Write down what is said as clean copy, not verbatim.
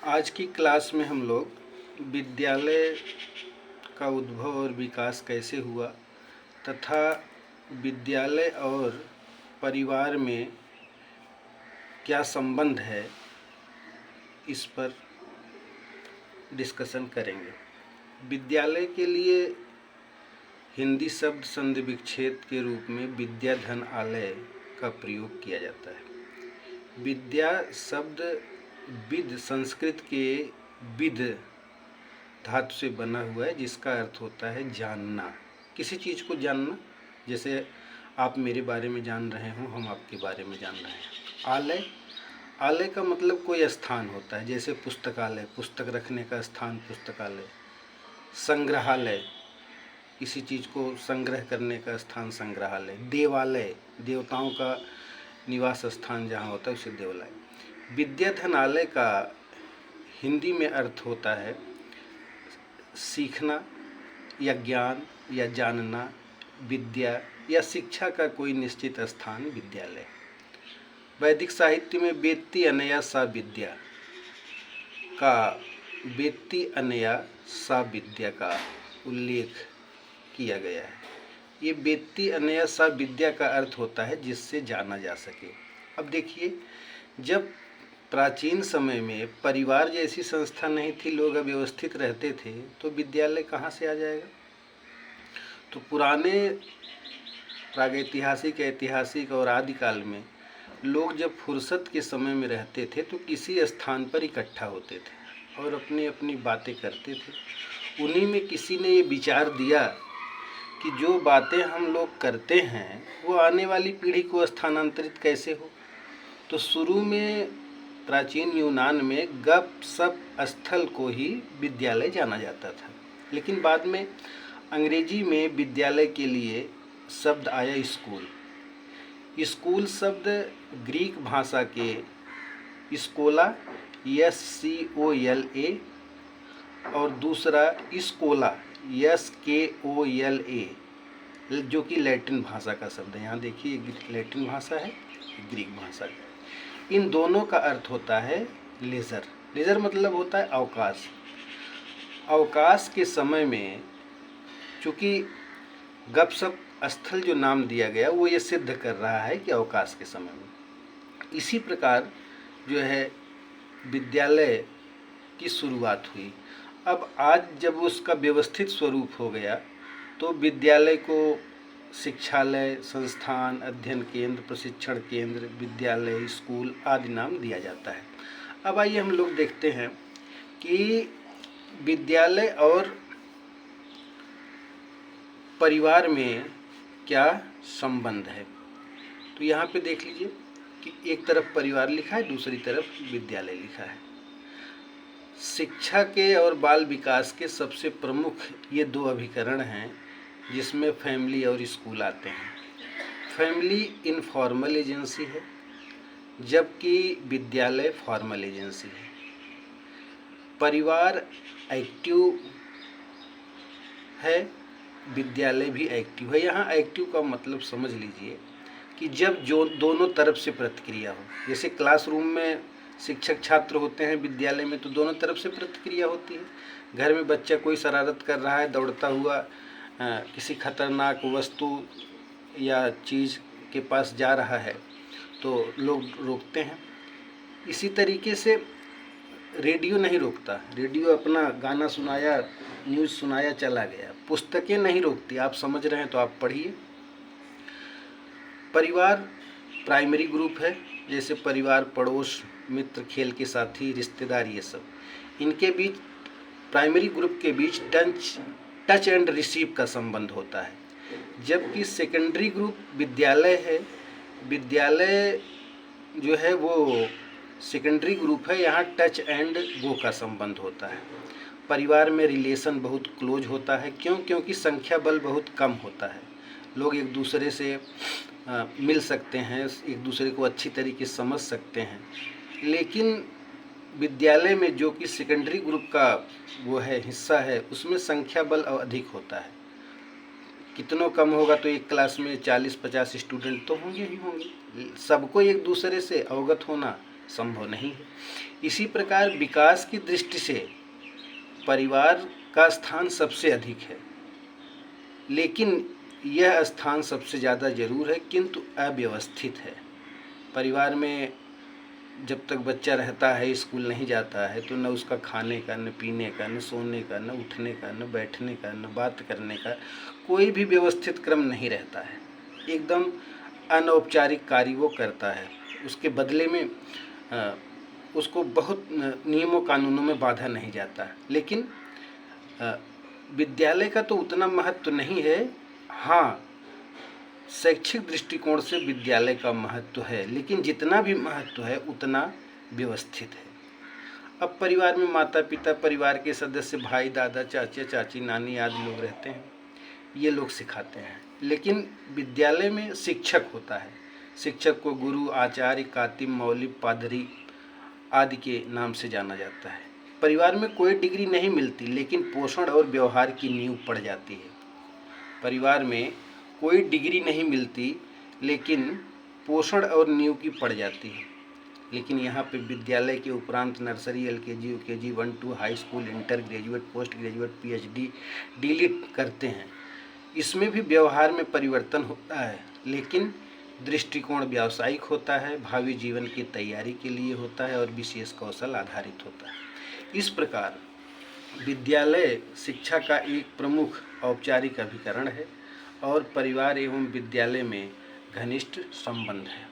आज की क्लास में हम लोग विद्यालय का उद्भव और विकास कैसे हुआ तथा विद्यालय और परिवार में क्या संबंध है, इस पर डिस्कशन करेंगे। विद्यालय के लिए हिंदी शब्द संधि विच्छेद के रूप में विद्या धन आलय का प्रयोग किया जाता है। विद्या शब्द विद संस्कृत के विद धातु से बना हुआ है, जिसका अर्थ होता है जानना, किसी चीज़ को जानना। जैसे आप मेरे बारे में जान रहे हो, हम आपके बारे में जान रहे हैं। आलय, आलय का मतलब कोई स्थान होता है, जैसे पुस्तकालय, पुस्तक रखने का स्थान पुस्तकालय। संग्रहालय, किसी चीज़ को संग्रह करने का स्थान संग्रहालय। देवालय, देवताओं का निवास स्थान जहाँ होता है उसे देवालय। विद्याधनालय का हिंदी में अर्थ होता है सीखना या ज्ञान या जानना, विद्या या शिक्षा का कोई निश्चित स्थान विद्यालय। वैदिक साहित्य में वेत्ति अनया सा विद्या का वेत्ति अनया सा विद्या का उल्लेख किया गया है। ये वेत्ति अनया सा विद्या का अर्थ होता है जिससे जाना जा सके। अब देखिए, जब प्राचीन समय में परिवार जैसी संस्था नहीं थी, लोग अव्यवस्थित रहते थे, तो विद्यालय कहाँ से आ जाएगा। तो पुराने प्रागैतिहासिक, ऐतिहासिक और आदिकाल में लोग जब फुर्सत के समय में रहते थे तो किसी स्थान पर इकट्ठा होते थे और अपनी अपनी बातें करते थे। उन्हीं में किसी ने ये विचार दिया कि जो बातें हम लोग करते हैं वो आने वाली पीढ़ी को स्थानांतरित कैसे हो। तो शुरू में प्राचीन यूनान में गप सप स्थल को ही विद्यालय जाना जाता था, लेकिन बाद में अंग्रेजी में विद्यालय के लिए शब्द आया स्कूल। स्कूल शब्द ग्रीक भाषा के स्कोला SCOLA और दूसरा स्कोला SKOLA, जो कि लैटिन भाषा का शब्द है। यहाँ देखिए, लैटिन भाषा है, ग्रीक भाषा है। इन दोनों का अर्थ होता है लेजर। लेजर मतलब होता है अवकाश। अवकाश के समय में, चूँकि गपशप स्थल जो नाम दिया गया वो ये सिद्ध कर रहा है कि अवकाश के समय में। इसी प्रकार जो है विद्यालय की शुरुआत हुई। अब आज जब उसका व्यवस्थित स्वरूप हो गया तो विद्यालय को शिक्षालय, संस्थान, अध्ययन केंद्र, प्रशिक्षण केंद्र, विद्यालय, स्कूल आदि नाम दिया जाता है। अब आइए हम लोग देखते हैं कि विद्यालय और परिवार में क्या संबंध है। तो यहाँ पे देख लीजिए कि एक तरफ परिवार लिखा है, दूसरी तरफ विद्यालय लिखा है। शिक्षा के और बाल विकास के सबसे प्रमुख ये दो अभिकरण हैं जिसमें फैमिली और स्कूल आते हैं। फैमिली इनफॉर्मल एजेंसी है, जबकि विद्यालय फॉर्मल एजेंसी है। परिवार एक्टिव है, विद्यालय भी एक्टिव है। यहाँ एक्टिव का मतलब समझ लीजिए कि जब जो दोनों तरफ से प्रतिक्रिया हो। जैसे क्लासरूम में शिक्षक छात्र होते हैं, विद्यालय में तो दोनों तरफ से प्रतिक्रिया होती है। घर में बच्चा कोई शरारत कर रहा है, दौड़ता हुआ किसी खतरनाक वस्तु या चीज़ के पास जा रहा है तो लोग रोकते हैं। इसी तरीके से रेडियो नहीं रोकता, रेडियो अपना गाना सुनाया, न्यूज़ सुनाया, चला गया। पुस्तकें नहीं रोकती, आप समझ रहे हैं तो आप पढ़िए। परिवार प्राइमरी ग्रुप है, जैसे परिवार, पड़ोस, मित्र, खेल के साथी, रिश्तेदार, ये सब। इनके बीच, प्राइमरी ग्रुप के बीच टच एंड रिसीव का संबंध होता है। जबकि सेकेंडरी ग्रुप विद्यालय है। विद्यालय जो है वो सेकेंडरी ग्रुप है, यहाँ टच एंड गो का संबंध होता है। परिवार में रिलेशन बहुत क्लोज होता है। क्यों? क्योंकि संख्या बल बहुत कम होता है। लोग एक दूसरे से मिल सकते हैं, एक दूसरे को अच्छी तरीके से समझ सकते हैं। लेकिन विद्यालय में, जो कि सेकेंडरी ग्रुप का वो है, हिस्सा है, उसमें संख्या बल अधिक होता है। कितनों कम होगा तो एक क्लास में 40-50 स्टूडेंट तो होंगे ही होंगे। सबको एक दूसरे से अवगत होना संभव नहीं है। इसी प्रकार विकास की दृष्टि से परिवार का स्थान सबसे अधिक है, लेकिन यह स्थान सबसे ज़्यादा जरूर है किंतु अव्यवस्थित है। परिवार में जब तक बच्चा रहता है, स्कूल नहीं जाता है, तो न उसका खाने का, न पीने का, न सोने का, न उठने का, न बैठने का, न बात करने का कोई भी व्यवस्थित क्रम नहीं रहता है। एकदम अनौपचारिक कार्य वो करता है। उसके बदले में उसको बहुत नियमों कानूनों में बांधा नहीं जाता। लेकिन विद्यालय का तो उतना महत्व नहीं है। हाँ, शैक्षिक दृष्टिकोण से विद्यालय का महत्व है, लेकिन जितना भी महत्व है उतना व्यवस्थित है। अब परिवार में माता पिता, परिवार के सदस्य, भाई, दादा, चाचा, चाची, नानी आदि लोग रहते हैं। ये लोग सिखाते हैं। लेकिन विद्यालय में शिक्षक होता है। शिक्षक को गुरु, आचार्य, कातिब, मौलवी, पादरी आदि के नाम से जाना जाता है। परिवार में कोई डिग्री नहीं मिलती, लेकिन पोषण और व्यवहार की नींव पड़ जाती है। परिवार में कोई डिग्री नहीं मिलती, लेकिन पोषण और नींव की पड़ जाती है। लेकिन यहाँ पे विद्यालय के उपरांत nursery, LKG, UKG, 1, 2, high school, inter graduate, post graduate, PhD, DLitt करते हैं। इसमें भी व्यवहार में परिवर्तन होता है, लेकिन दृष्टिकोण व्यावसायिक होता है, भावी जीवन की तैयारी के लिए होता है और विशेष कौशल आधारित होता है। इस प्रकार विद्यालय शिक्षा का एक प्रमुख औपचारिक अभिकरण है और परिवार एवं विद्यालय में घनिष्ठ संबंध है।